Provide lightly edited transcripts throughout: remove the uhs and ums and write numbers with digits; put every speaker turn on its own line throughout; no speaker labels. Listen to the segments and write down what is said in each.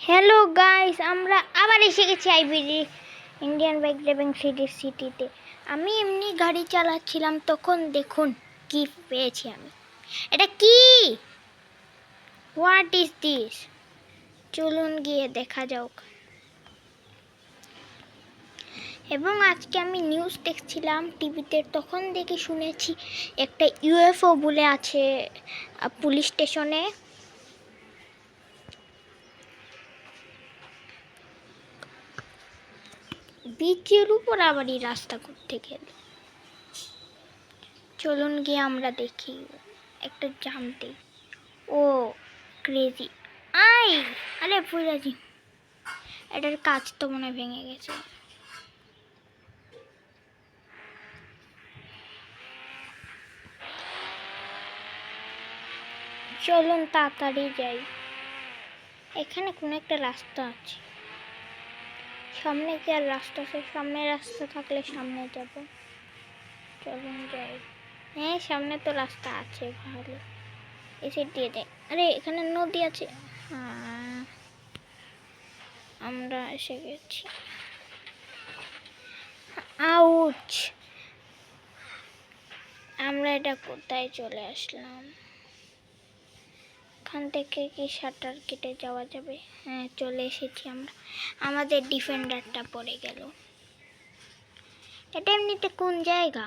Hello guys, আমরা আবার এসে গেছি আইবিডি ইন্ডিয়ান বাইক ড্রাইভিং সিটিতে। আমি এমনি গাড়ি চালাচ্ছিলাম, তখন দেখুন কি পেয়েছি আমি। এটা কি? What is this? চলুন গিয়ে দেখা যাক। এবং আজকে আমি নিউজ দেখছিলাম টিভিতে, তখন দেখে শুনেছি একটা ইউএফও বলে আছে পুলিশ স্টেশনে। বিচের উপর আবার এই রাস্তা করতে গেল। চলুন গিয়ে আমরা দেখি, একটা জাম দিই। ও ক্রেজি! আরে ফুরাজি, এটার কাজ তো মনে হয় ভেঙে গেছে। চলুন তাড়াতাড়ি যাই। এখানে কোনো একটা রাস্তা আছে, সামনে কি আর রাস্তা আছে? সামনে রাস্তা থাকলে সামনে যাব। চলুন যাই। হ্যাঁ, সামনে তো রাস্তা আছে, ভালো। এসে দিয়ে দেয়। আরে এখানে নদী আছে। হ্যাঁ, আমরা এসে গেছি। আউচ! আমরা এটা কোথায় চলে আসলাম? এখান থেকে কি শাটার কেটে যাওয়া যাবে? হ্যাঁ, চলে এসেছি আমরা। আমাদের ডিফেন্ডারটা পড়ে গেল। এটা এমনিতে কোন জায়গা?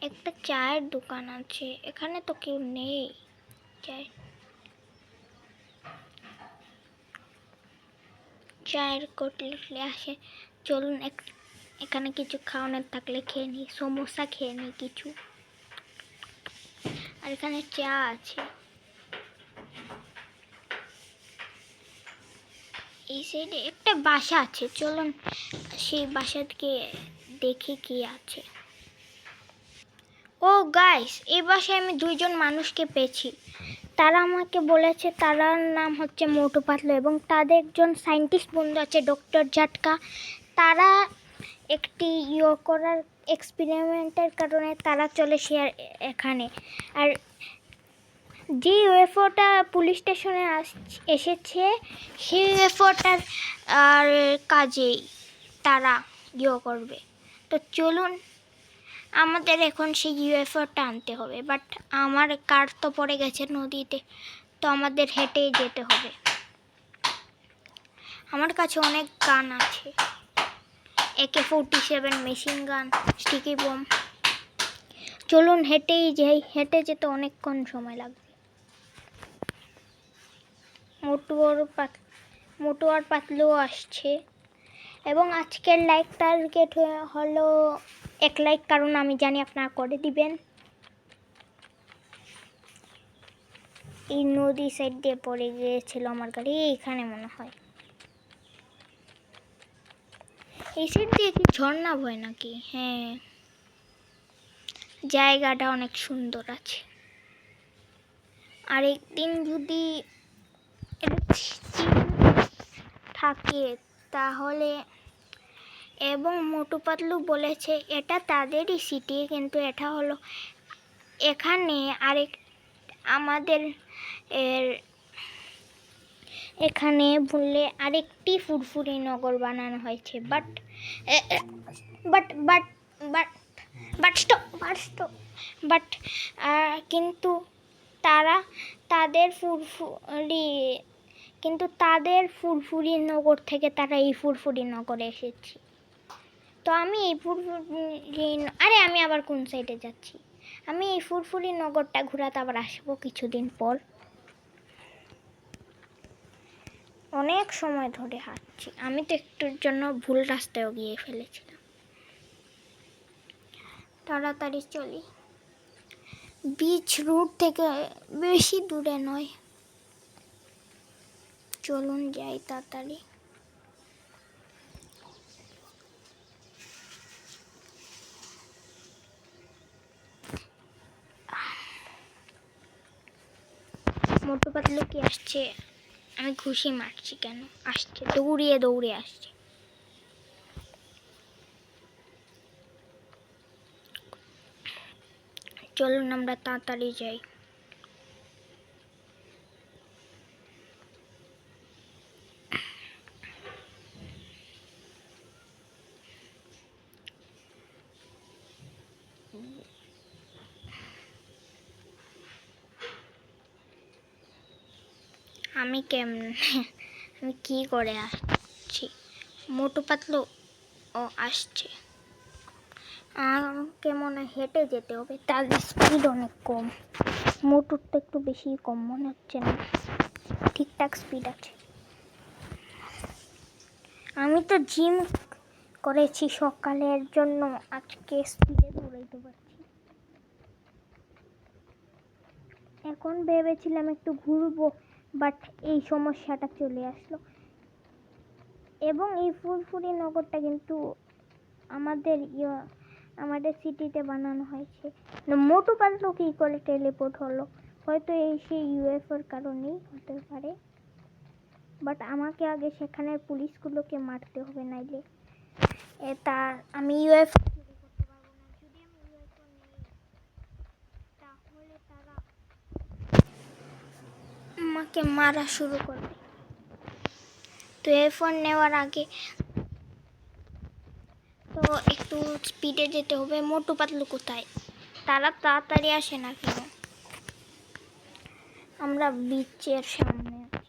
একটা চায়ের দোকান আছে, এখানে তো কেউ নেই। চায়ের কোটলে আসে। চলুন এখানে কিছু খাওয়ানোর থাকলে খেয়ে নিই, সমোসা খেয়ে নিই কিছু। আর এখানে চা আছে। এই সাইডে একটা বাসা আছে, চলুন সেই বাসাকে দেখি কি আছে। ও গাইস, এই বাসায় আমি দুইজন মানুষকে পেয়েছি। তারা আমাকে বলেছে তারার নাম হচ্ছে মোটু পাতলু, এবং তাদের একজন সায়েন্টিস্ট বন্ধু আছে ডক্টর ঝাটকা। তারা একটি করার এক্সপেরিমেন্টের কারণে তারা চলে এখানে। আর যে ইউএফওটা পুলিশ স্টেশনে এসেছে, সেই ইউএফওটার আর কাজেই তারা করবে। তো চলুন, আমাদের এখন সেই ইউএফওটা আনতে হবে। বাট আমার কার তো পড়ে গেছে নদীতে, তো আমাদের হেঁটেই যেতে হবে। আমার কাছে অনেক গান আছে, AK-47 machine gun, sticky bomb. চলুন হেঁটেই যাই, হেঁটে যেতে অনেকক্ষণ সময় লাগবে। মোটু আর পাতলুও আসছে। এবং আজকের লাইক টার্গেট হলো 1 লাইক, কারণ আমি জানি আপনারা করে দিবেন। এই নদী সাইড দিয়ে পড়ে গিয়েছিল আমার গাড়ি, এখানে মনে হয়। এই সাইড দিয়ে কি ঝর্ণা বয় নাকি? হ্যাঁ, জায়গাটা অনেক সুন্দর আছে। আর একদিন যদি থাকে তাহলে। এবং মোটু পাতলু বলেছে এটা তাদেরই সিটি, কিন্তু এটা হলো এখানে আমাদের এখানে ভুললে আরেকটি ফুরফুরি নগর বানানো হয়েছে। But but but but but stop but কিন্তু তাদের ফুরফুরি নগর থেকে তারা এই ফুরফুরি নগরে এসেছে। তো আমি এই আমি আবার কোন সাইডে যাচ্ছি? আমি এই ফুরফুরি নগরটা ঘোরাতে আবার আসবো কিছুদিন পর। অনেক সময় ধরে হাঁটছি, আমি তো একটুর জন্য ভুল রাস্তায়ও গিয়ে ফেলেছিলাম। তাড়াতাড়ি চলি, বিচ রুট থেকে বেশি দূরে নয়। চলুন যাই তাড়াতাড়ি। মোটু পাতলু কি আসছে? আমি ঘুষি মারছি কেন? আসছে, দৌড়িয়ে দৌড়ে আসছে। চলুন আমরা তাড়াতাড়ি যাই। আমি কেমন আমি কি করে আসছি? মোটু পাতলু ও আসছে। আমাকে মনে হয় হেঁটে যেতে হবে, তার স্পিড অনেক কম। মোটুর তো একটু বেশি কম মনে হচ্ছে না, ঠিকঠাক স্পিড আছে। আমি তো জিম করেছি সকালের জন্য আজকে স্পিডে দৌড়াইতে পারছি। এখন ভেবেছিলাম একটু ঘুরবো, বাট এই সমস্যাটা চলে আসলো। এবং এই ফুরফুরি নগরটা কিন্তু আমাদের সিটিতে বানানো হয়েছে। মোটু পাতলু কি করে টেলিপোর্ট হলো? হয়তো এই সেই ইউএফওর কারণেই হতে পারে, বাট আমাকে আগে সেখানের পুলিশগুলোকে মারতে হবে, নাইলে আমি ইউএফও চুরি করতে পারবো না। যদি আমি ইউএফও নেই তাহলে তারা আমাকে মারা শুরু করবে। তো ইউএফও নেওয়ার আগে তো একটু স্পিডে যেতে হবে। মোটু পাতলু কোথায়? তারা তাড়াতাড়ি আসে না কেন? আমরা বিচের সামনে আছি।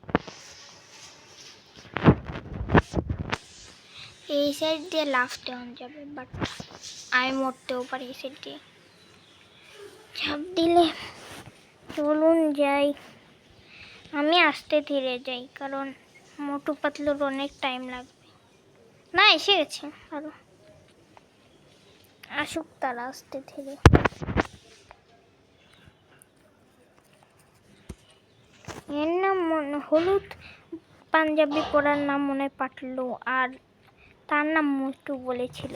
এই সাইড দিয়ে লাফ দেওয়া যাবে, বাট আমি মরতেও পারি এই সাইড দিয়ে ঝাঁপ দিলে। চলুন যাই, আমি আস্তে ধীরে যাই, কারণ মোটু পাতলুর অনেক টাইম লাগবে। না, এসে গেছে, ভালো আসুক তারা আস্তে ধীরে। এর নাম হলুদ পাঞ্জাবি পরার নাম মনে হয় পাতলু, আর তার নাম মোটু বলেছিল।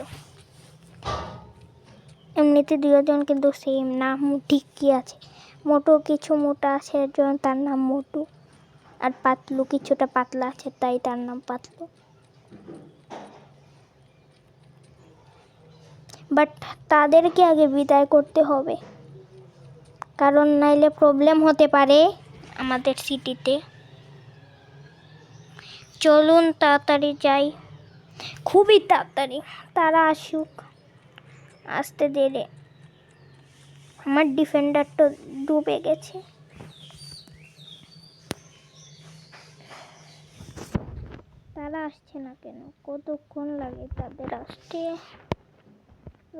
এমনিতে দুজন কিন্তু সেম নাম ঠিকই আছে। মোটু কিছু মোটা আছে এর জন্য তার নাম মোটু, আর পাতলু কিছুটা পাতলা আছে তাই তার নাম পাতলু। বাট তাদেরকে আগে বিদায় করতে হবে, কারণ নাইলে প্রবলেম হতে পারে আমাদের সিটিতে। চলুন তাড়াতাড়ি যাই, খুবই তাড়াতাড়ি, তারা আসুক আস্তে ধীরে। আমার ডিফেন্ডার তো ডুবে গেছে। তারা আসছে না কেন? কতক্ষণ লাগে তাদের আসতে?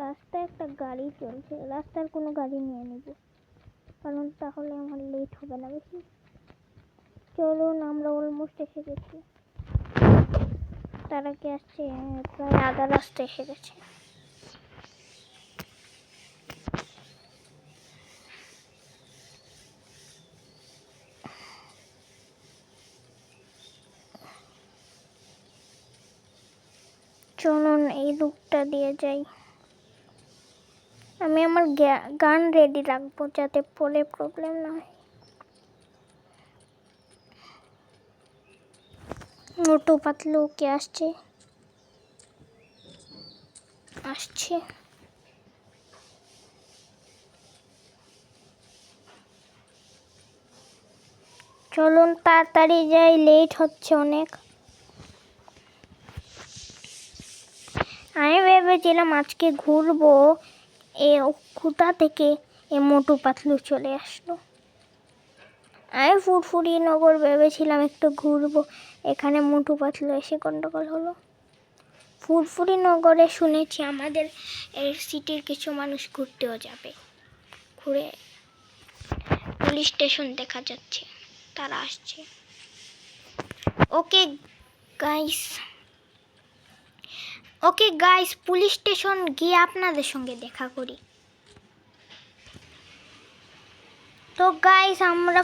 রাস্তায় একটা গাড়ি চলছে, রাস্তার কোনো গাড়ি নিয়ে নিব, কারণ তাহলে আমার লেট হবে না বেশি। চলুন, আমরা অলমোস্ট এসে গেছি। তারা কি আসছে? প্রায় আধা রাস্তা এসে গেছে। চলুন এই লুকটা দিয়ে যাই। আমি আমার গান রেডি রাখবো যাতে পরে প্রবলেম না হয়। মোটু পাতলু কে আসছে? আসছে। চলুন তাড়াতাড়ি যাই, লেট হচ্ছে অনেক। আমি ভেবেছিলাম আজকে ঘুরবো, কোথা থেকে এ মোটু পাতলু চলে আসলো। আমি ফুরফুরি নগর ভেবেছিলাম একটু ঘুরবো, এখানে মোটু পাতলু এসে গন্ডগোল হলো। ফুরফুরি নগরে শুনেছি আমাদের এই সিটির কিছু মানুষ ঘুরতেও যাবে, ঘুরে পুলিশ স্টেশন দেখা যাচ্ছে, তারা আসছে। ওকে গাইস, পুলিশ স্টেশন গিয়ে আপনাদের সঙ্গে দেখা করি। তো গাইস, আমরা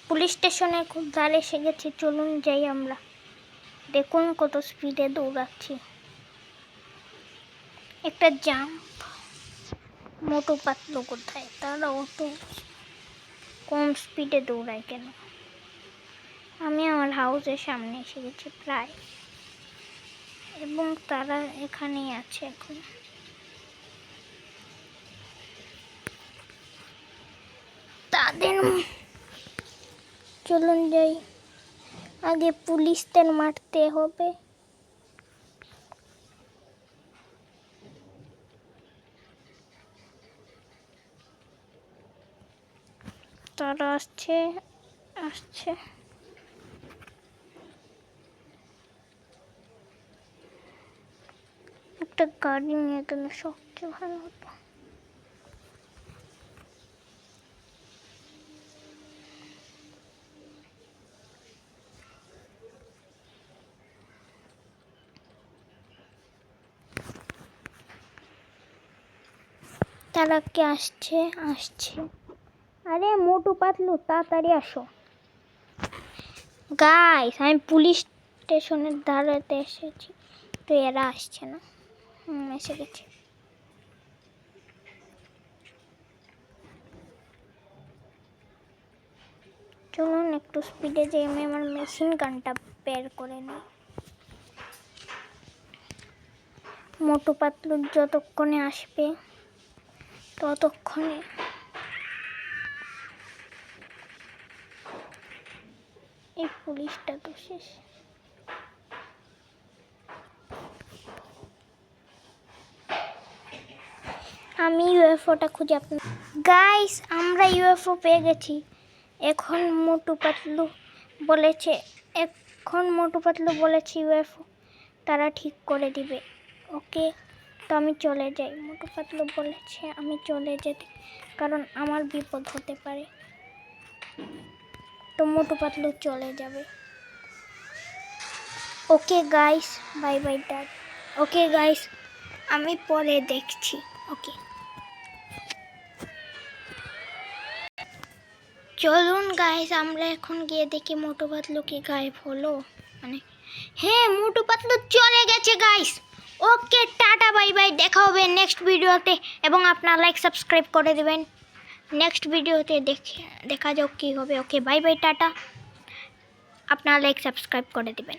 পুলিশ স্টেশনের খুব ধারে এসে গেছি। চলুন যাই আমরা। দেখুন কত স্পিডে দৌড়াচ্ছি, একটা জাম্প। মোটু পাতলু কোথায়? তারা অত কম স্পিডে দৌড়ায় কেন? আমি আমার হাউসের সামনে এসে গেছি প্রায়, এবং তারা এখানেই আছে এখন। চলুন যাই, আগে পুলিশদের মারতে হবে। তারা আসছে, আসছে। একটা গাড়ি নিয়ে গেলে সবচেয়ে ভালো হতো। তারা কে আসছে? আরে মোটু পাতলু তাড়াতাড়ি আসো। গাইস, আমি পুলিশ স্টেশনের ধারেতে এসেছি, তো এরা আসছে না। এসে গেছে। চলুন একটু স্পিডে যাই, আমি আমার মেশিন গানটা বের করে নিই। মোটু পাতলু যতক্ষণে আসবে ততক্ষণে এই পুলিশটা তো শেষ। আমি ইউএফওটা খুঁজে আপনার গাইস, আমরা ইউএফও পেয়ে গেছি। এখন মোটু পাতলু বলেছে ইউএফও তারা ঠিক করে দিবে। ওকে, তো আমি চলে যাই। মোটু পাতলু বলেছে আমি চলে যেতে, কারণ আমার বিপদ হতে পারে। তো মোটু পাতলু চলে যাবে। Okay guys, bye bye dad. Okay guys, আমি পরে দেখছি। ওকে, চলুন গাইস, আমরা এখন গিয়ে দেখি মোটু পাতলু কি গায়েব হলো। হ্যাঁ, মোটু পাতলু চলে গেছে গাইস। ওকে, টাটা বাই বাই, দেখা হবে নেক্সট ভিডিওতে। এবং আপনারা লাইক সাবস্ক্রাইব করে দেবেন। নেক্সট ভিডিওতে দেখা যাক কী হবে। ওকে, বাই বাই, টাটা। আপনারা লাইক সাবস্ক্রাইব করে দেবেন।